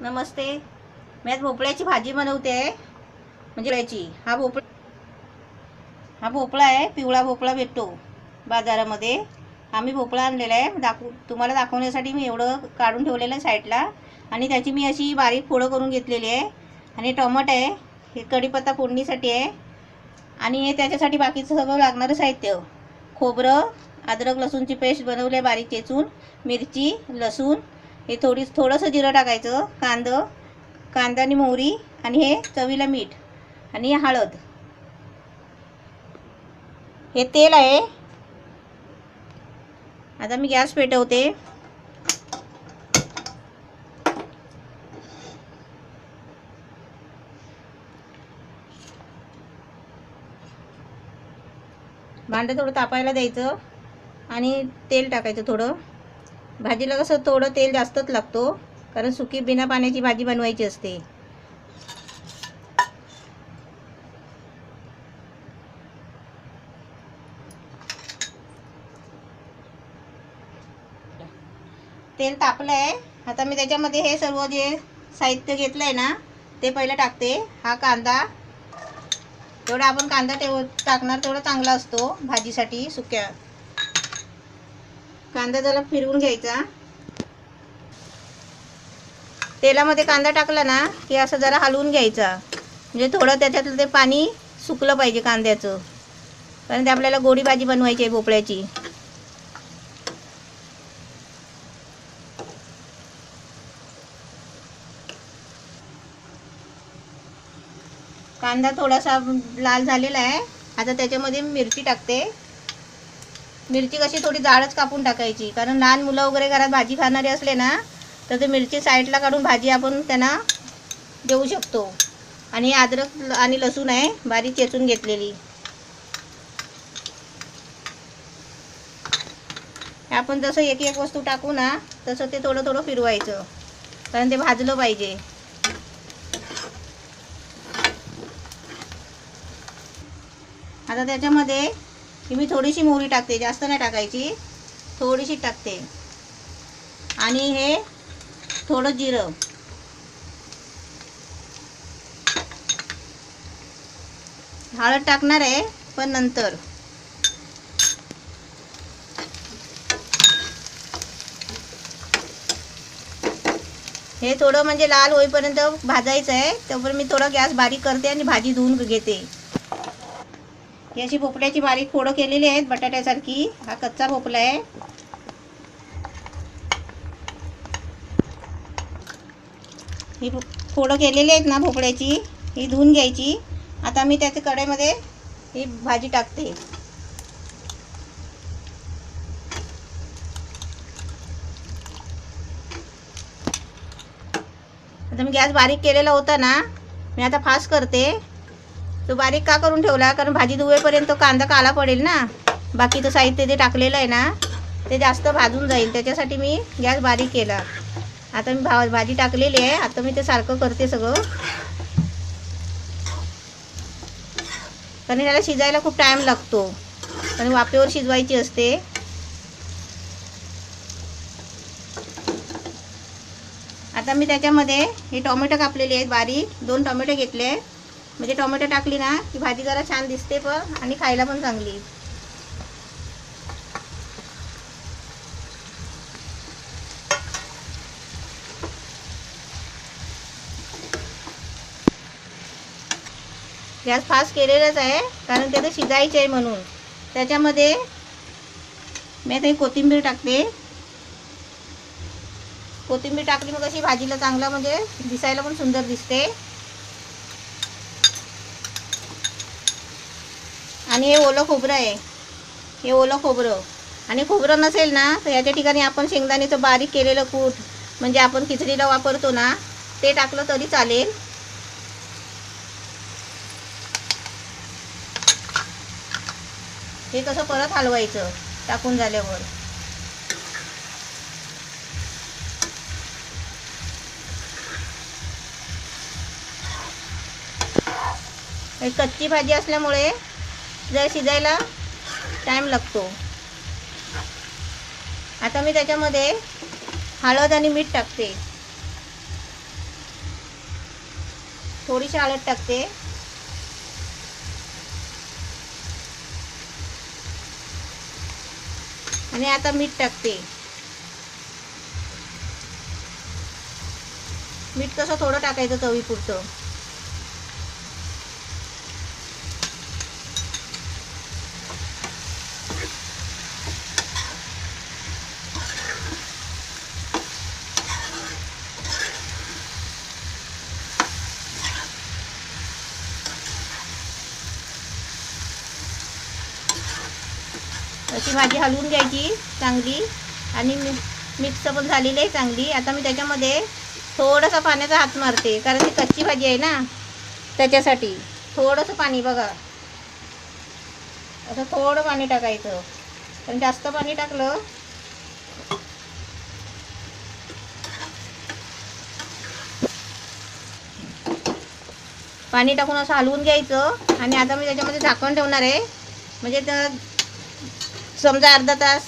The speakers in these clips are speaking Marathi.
नमस्ते. मी आज भोपळ्याची भाजी बनवते आहे. म्हणजे याची हा भोपळा आहे, पिवळा भोपळा भेटतो बाजारामध्ये. आम्ही भोपळा आणलेला आहे, तुम्हाला दाखवण्यासाठी मी एवढं काढून ठेवलेलं आहे साईडला. आणि त्याची मी अशी बारीक फोडं करून घेतलेली आहे. आणि टोमॅटो आहे, हे कढीपत्ता फोडणीसाठी आहे. आणि हे त्याच्यासाठी बाकीचं सगळं लागणारं साहित्य: खोबरं, अद्रक लसूणची पेस्ट बनवली आहे बारीक चेचून, मिरची, लसूण, हे थोडंसं जिरं टाकायचं, कांदा आणि मोहरी, आणि हे चवीला मीठ, आणि हळद. हे तेल आहे. आता मी गॅस पेटवते. भांडं थोडं तापायला द्यायचं आणि तेल टाकायचं थोडं. भाजीला कसं थोडं तेल जास्तच लागतो, कारण सुकी बिना पाण्याची भाजी बनवायची असते. तेल तापलं आहे. आता मी त्याच्यामध्ये हे सर्व जे साहित्य घेतलं आहे ना, ते पहिलं टाकते. हा कांदा, जेवढा आपण कांदा टाकणार तेवढा चांगला असतो भाजीसाठी. सुक्या कांदा जरा फिरवून घ्यायचा. तेलामध्ये कांदा टाकला ना की असं जरा हलवून घ्यायचा, म्हणजे थोडं त्याच्यातलं ते पाणी सुकलं पाहिजे कांद्याचं, कारण ते आपल्याला गोडी भाजी बनवायची आहे भोपळ्याची. कांदा थोडासा लाल झालेला आहे. आता त्याच्यामध्ये मिरची टाकते. मिरची कशी थोडी जाडच कापून टाकायची, कारण लहान मुलं वगैरे घरात भाजी खाणारे असले ना तर ते मिरची साईडला काढून भाजी आपण त्यांना देऊ शकतो. आणि अद्रक आणि लसूण आहे बारीक चेचून घेतलेली. आपण जसं एक एक वस्तू टाकू ना तसं ते थोडं थोडं फिरवायचं, कारण ते भाजलं पाहिजे. आता त्याच्यामध्ये मी थोडीशी मोहरी टाकते, जास्त नाही टाकायची, थोडीशी टाकते. आणि हे थोडं जिरं, हळद टाकणार आहे पण नंतर. हे थोडं म्हणजे लाल होईपर्यंत भाजायचं आहे. त्यावर मी थोडा गॅस बारीक करते आणि भाजी धुवून घेते. ही अशी भोपळ्याची बारीक फोडं केलेली आहेत बटाट्यासारखी. हा कच्चा भोपळा आहे. ही फोडं केलेली आहेत ना भोपळ्याची, ही धुवून घ्यायची. आता मी त्याच्या कढईमध्ये ही भाजी टाकते. आता मी गॅस बारीक केलेला होता ना, मी आता फास्ट करते. तो बारीक का करून ठेवला, कारण भाजी धुवेपर्यंत कांदा काला पडेल ना. बाकीचं साहित्य जे टाकलेलं आहे ना ते जास्त भाजून जाईल, त्याच्यासाठी मी गॅस बारीक केला. आता मी भाजी टाकलेली आहे. आता मी ते सारखं करते सगळं, कारण याला शिजायला खूप टाईम लागतो आणि वाफेवर शिजवायची असते. आता मी त्याच्यामध्ये हे टोमॅटो कापलेले आहेत बारीक, 2 टोमॅटो घेतले. म्हणजे टोमॅटो टाकली ना की भाजी जरा छान दिसते पण, आणि खायला पण चांगली. गॅस फास्ट केलेलाच आहे, कारण ते शिजायचे आहे म्हणून. त्याच्यामध्ये मी आता कोथिंबीर टाकते. कोथिंबीर टाकली मग अशी भाजीला चांगलं म्हणजे दिसायला पण सुंदर दिसते. आणि हे ओलं खोबरं आहे, हे ओलं खोबरं. आणि खोबरं नसेल ना तर याच्या ठिकाणी आपण शेंगदाण्याचं बारीक केलेलं कूट, म्हणजे आपण खिचडीला वापरतो ना, ते टाकलं तरी चालेल. हे कसं परत हलवायचं टाकून झाल्यावर. कच्ची भाजी असल्यामुळे जर शिजायला टाईम लागतो. आता मी त्याच्यामध्ये हळद आणि मीठ टाकते. थोडीशी हळद टाकते. आणि आता मीठ टाकते. मीठ कसं थोडं टाकायचं चवीपुरतं. अशी भाजी हलवून घ्यायची चांगली. आणि मिक्स पण झालेली आहे चांगली. आता मी त्याच्यामध्ये थोडंसं पाण्याचा हात मारते, कारण ती कच्ची भाजी आहे ना, त्याच्यासाठी थोडंसं पाणी बघा, असं थोडं पाणी टाकायचं. पण जास्त पाणी टाकलं पाणी टाकून असं हलवून घ्यायचं. आणि आता मी त्याच्यामध्ये झाकण ठेवणार आहे. म्हणजे तर समजा अर्धा तास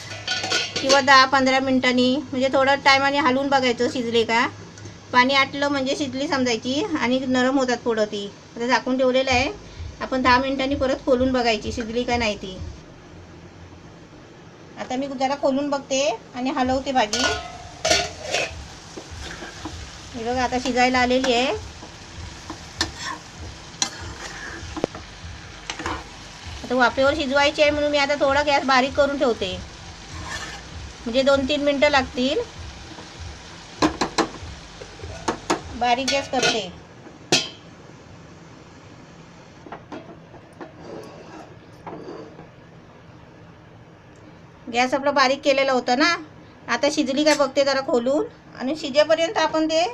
किंवा 10-15 मिनिटांनी, म्हणजे थोडं टायमाने हलवून बघायचं शिजले का. पाणी आटलं म्हणजे शिजली समजायची आणि नरम होतात थोडं. ती आता झाकून ठेवलेलं आहे. आपण 10 मिनिटांनी परत खोलून बघायची शिजली का नाही ती. आता मी जरा खोलून बघते आणि हलवते भाजी. हे बघा आता शिजायला आलेली आहे. आता वाफेवर शिजवायची आहे म्हणून मी आता थोडा गॅस बारीक करून ठेवते. म्हणजे 2-3 मिनटं लागतील. बारीक गॅस करते. गॅस आपला बारीक केलेला होता ना. आता शिजली काय बघते जरा खोलून. आणि शिजेपर्यंत आपण ते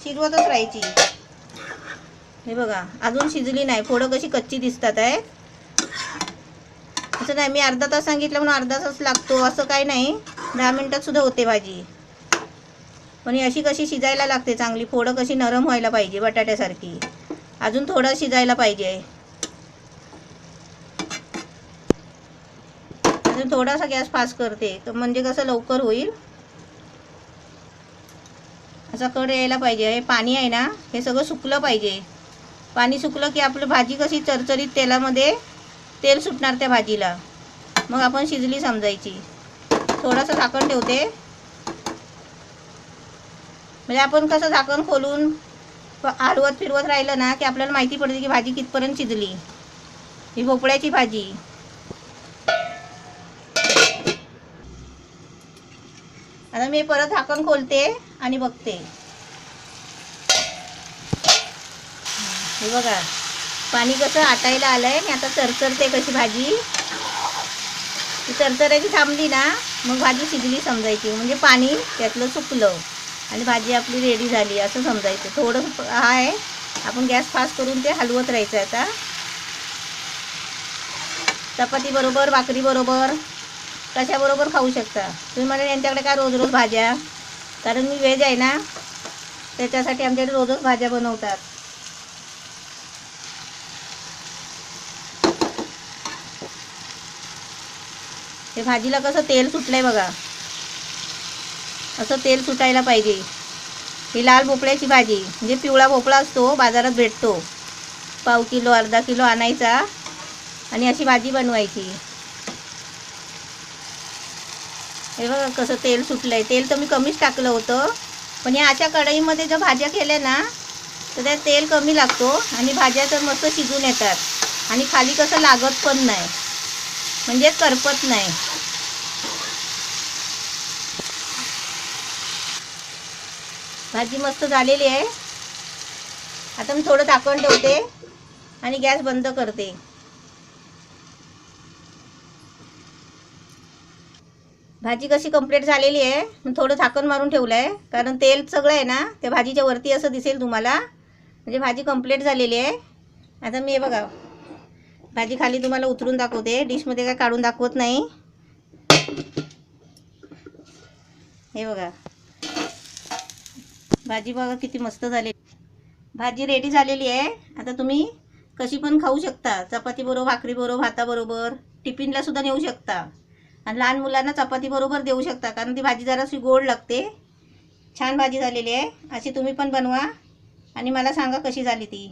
शिजवतच राहायची. हे बघा अजून शिजली नाही. फोडं कशी कच्ची दिसतात आहे. असं नाही मी अर्धा तास सांगितलं म्हणून अर्धा तास लागतो असं काही नाही. 10 मिनिटात सुद्धा होते भाजी. पण अशी कशी शिजायला लागते चांगली. फोडं कशी नरम व्हायला पाहिजे बटाट्यासारखी. अजून थोडं शिजायला पाहिजे. अजून थोडासा गॅस फास्ट करते तर म्हणजे कसं लवकर होईल. असा कड यायला पाहिजे. हे पाणी आहे ना हे सगळं सुकलं पाहिजे. पाणी सुकलं की आपलं भाजी कशी चरचरीत तेलामध्ये तेल सुटणार त्या भाजीला. मग आपण शिजली समजायची. थोडंसं झाकण ठेवते. म्हणजे आपण कसं झाकण खोलून हलवत फिरवत राहिलं ना की आपल्याला माहिती पडते की भाजी कितपर्यंत शिजली. ही भोपळ्याची भाजी. आता मी परत झाकण खोलते आणि बघते. हे बघा पाणी कसं आटायला आलंय. आणि आता चरचरते कशी भाजी. ती चरचरायची थांबली ना मग भाजी शिजली समजायची. म्हणजे पाणी त्यातलं सुकलं आणि भाजी आपली रेडी झाली असं समजायचं. थोडं आहे आपण गॅस फास्ट करून ते हलवत राहायचं. आता चपाती बरोबर भाकरी बरोबर कशाबरोबर खाऊ शकता तुम्ही. मला यांच्याकडे काय रोज रोज भाज्या, कारण मी व्हेज आहे ना त्याच्यासाठी आमच्याकडे रोजच भाज्या बनवतात. हे भाजीला कसं तेल सुटलंय बघा. असं तेल सुटायला पाहिजे. ही लाल भोपळ्याची भाजी म्हणजे पिवळा भोपळा असतो बाजारात भेटतो. पाव किलो अर्धा किलो आणायचा आणि अशी भाजी बनवायची. हे बघा कसं तेल सुटलंय. तेल तर मी कमीच टाकलं होतं. पण या अशा कढईमध्ये जर भाज्या केल्या ना तर त्यात तेल कमी लागतो आणि भाज्या तर मस्त शिजून येतात. आणि खाली कसं लागत पण नाही, म्हणजे करपत नाही. भाजी मस्त झालेली आहे. आता मी थोडं झाकण ठेवते आणि गॅस बंद करते. भाजी कशी कंप्लीट झालेली आहे. मी थोडं झाकण मारून ठेवलं आहे कारण तेल सगळं आहे ना त्या भाजीच्या वरती असं दिसेल तुम्हाला. म्हणजे भाजी कंप्लीट झालेली आहे. आता मी हे बघा भाजी खाली तुम्हाला उतरून दाखवते. डिशमध्ये काय काढून दाखवत नाही. हे बघा भाजी बघा किती मस्त झाली. भाजी रेडी झालेली आहे. आता तुम्ही कशी पण खाऊ शकता. चपाती बरोबर, भाकरी बरोबर, भाताबरोबर, टिफिनला सुद्धा नेऊ शकता. आणि लहान मुलांना चपाती बरोबर देऊ शकता कारण ती भाजी जराशी गोड लागते. छान भाजी झालेली आहे. अशी तुम्ही पण बनवा. आणि मला सांगा कशी झाली ती.